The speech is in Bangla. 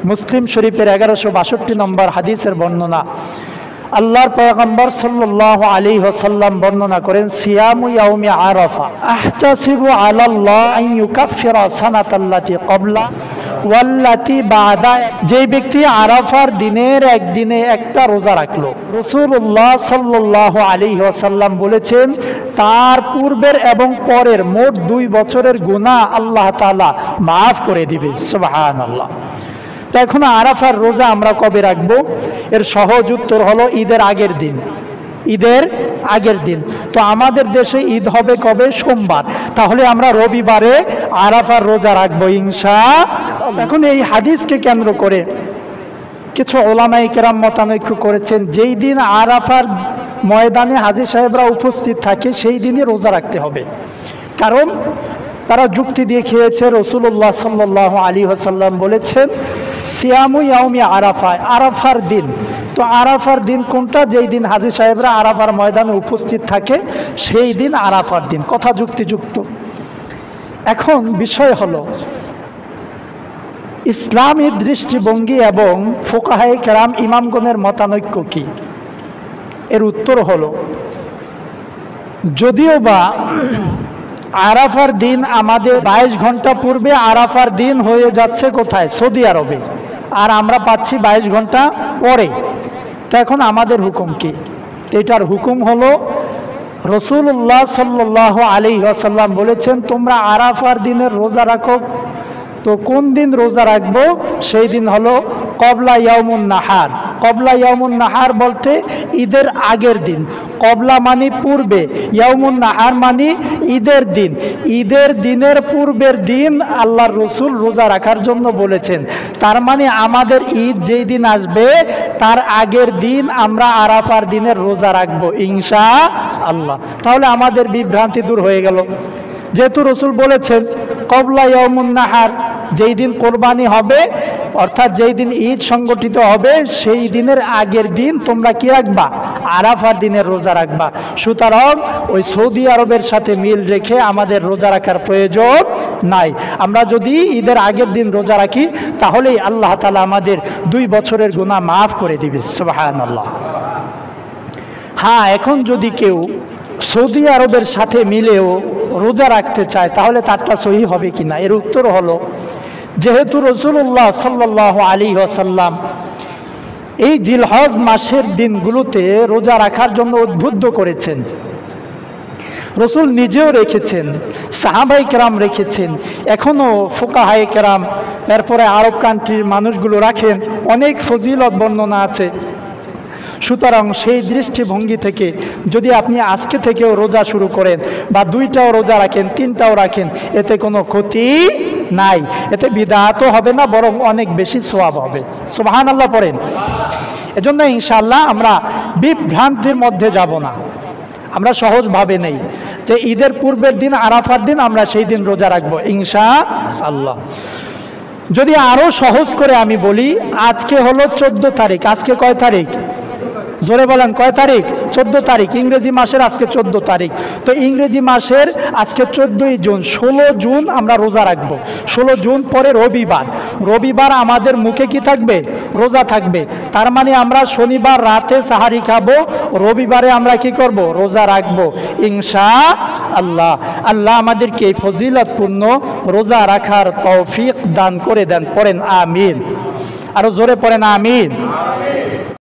মুসলিম শরীফের 1162 নম্বর হাদিসের বর্ণনা। আল্লাহর পয়গম্বর সাল্লাল্লাহু আলাইহি ওয়াসাল্লাম বর্ণনা করেন, সিয়ামু ইয়াউমি আরাফা আহতাসিবু আলাল্লাহ আন ইউকাফিরা সানাতাল্লাতি ক্বাবলা ওয়াল্লাতি বাদা। যে ব্যক্তি আরাফার দিনের একদিনে একটা রোজা রাখলো, রাসূলুল্লাহ সাল্লাল্লাহু আলাইহি ওয়াসাল্লাম বলেছেন তার পূর্বের এবং পরের মোট 2 বছরের গুনাহ আল্লাহ তাআলা মাফ করে দিবে। সুবহানাল্লাহ। তো এখন আরাফার রোজা আমরা কবে রাখবো? এর সহজ উত্তর হলো ঈদের আগের দিন। ঈদের আগের দিন। তো আমাদের দেশে ঈদ হবে কবে? সোমবার। তাহলে আমরা রবিবারে আরাফার রোজা রাখবো ইনশাআল্লাহ। এখন এই হাদিসকে কেন্দ্র করে কিছু ওলামায়ে কেরাম মতানৈক্য করেছেন, যেই দিন আরাফার ময়দানে হাজী সাহেবরা উপস্থিত থাকে সেই দিনই রোজা রাখতে হবে। কারণ তারা যুক্তি দিয়ে খেয়েছে, রাসূলুল্লাহ সাল্লাল্লাহু আলাইহি ওয়াসাল্লাম বলেছেন সিয়ামু ইয়াউমি আরাফা, আরাফার দিন। তো আরাফার দিন কোনটা? যেই দিন হাজী সাহেবরা আরাফার ময়দানে উপস্থিত থাকে সেই দিন আরাফার দিন। কথা যুক্তিযুক্ত। এখন বিষয় হলো ইসলামী দৃষ্টিভঙ্গি এবং ফুকাহায়ে কেরাম ইমামগণের মতানৈক্য কি? এর উত্তর হলো, যদিও বা আরাফার দিন আমাদের 22 ঘন্টা পূর্বে আরাফার দিন হয়ে যাচ্ছে কোথায়? সৌদি আরবে। আর আমরা পাচ্ছি 22 ঘন্টা পরে। তো এখন আমাদের হুকুম কি? এটার হুকুম হলো রাসূলুল্লাহ সাল্লাল্লাহু আলাইহি ওয়াসাল্লাম বলেছেন তোমরা আরাফার দিনের রোজা রাখো। তো কোন দিন রোজা রাখবো? সেই দিন হলো কবলা ইয়াউমুন নাহার। কবলা ইয়াউমুন নাহার বলতে ঈদের আগের দিন। কবলা মানে পূর্বে, ইয়াউমুন নাহার মানে ঈদের দিন। ঈদের দিনের পূর্বের দিন আল্লাহর রাসূল রোজা রাখার জন্য বলেছেন। তার মানে আমাদের ঈদ যেই দিন আসবে তার আগের দিন আমরা আরাফার দিনের রোজা রাখবো ইনশাআল্লাহ। তাহলে আমাদের বিভ্রান্তি দূর হয়ে গেল। যেহেতু রাসূল বলেছেন কবলা ইয়াউমুন নাহার, যেই দিন কোরবানি হবে অর্থাৎ যেই দিন ঈদ সংগঠিত হবে সেই দিনের আগের দিন তোমরা কি রাখবা? আরাফার দিনের রোজা রাখবা। সুতরাং ওই সৌদি আরবের সাথে মিল রেখে আমাদের রোজা রাখার প্রয়োজন নাই। আমরা যদি ঈদের আগের দিন রোজা রাখি তাহলেই আল্লাহ তাআলা আমাদের 2 বছরের গুনাহ মাফ করে দিবে। সুবহানাল্লাহ। হ্যাঁ, এখন যদি কেউ সৌদি আরবের সাথে মিলেও রোজা রাখতে চায় তাহলে তারটা সহি হবে কিনা? এর উত্তর হলো, যেহেতু রাসূলুল্লাহ সাল্লাল্লাহু আলাইহি ওয়াসাল্লাম এই জিলহজ মাসের দিনগুলোতে রোজা রাখার জন্য উদ্বুদ্ধ করেছেন, রাসূল নিজেও রেখেছেন, সাহাবায়ে কেরাম রেখেছেন, এখনও ফুকাহায়ে কেরাম এরপরে আরব কান্ট্রির মানুষগুলো রাখেন। অনেক ফজিলত বর্ণনা আছে। সুতরাং সেই দৃষ্টিভঙ্গি থেকে যদি আপনি আজকে থেকেও রোজা শুরু করেন বা 2টাও রোজা রাখেন, 3টাও রাখেন, এতে কোনো ক্ষতি নাই। এতে বিদআতও হবে না, বরং অনেক বেশি সওয়াব হবে। সুবহানাল্লাহ পড়েন। এজন্য ইনশাআল্লাহ আমরা বিভ্রান্তির মধ্যে যাব না। আমরা সহজভাবে নেই যে ঈদের পূর্বের দিন আরাফার দিন আমরা সেই দিন রোজা রাখবো ইনশাআল্লাহ। যদি আরো সহজ করে আমি বলি, আজকে হলো 14 তারিখ। আজকে কয় তারিখ? জোরে বলেন, কয় তারিখ? 14 তারিখ। ইংরেজি মাসের আজকে 14 তারিখ। তো ইংরেজি মাসের আজকে 14ই জুন। 16 জুন আমরা রোজা রাখবো। 16 জুন পরে রবিবার। রবিবার আমাদের মুখে কি থাকবে? রোজা থাকবে। তার মানে আমরা শনিবার রাতে সাহারি খাবো, রবিবারে আমরা কি করব? রোজা রাখবো ইনশাআল্লাহ। আল্লাহ আমাদেরকে এই ফজিলতপূর্ণ রোজা রাখার তৌফিক দান করে দেন। পড়েন আমিন। আরো জোরে পড়েন আমিন।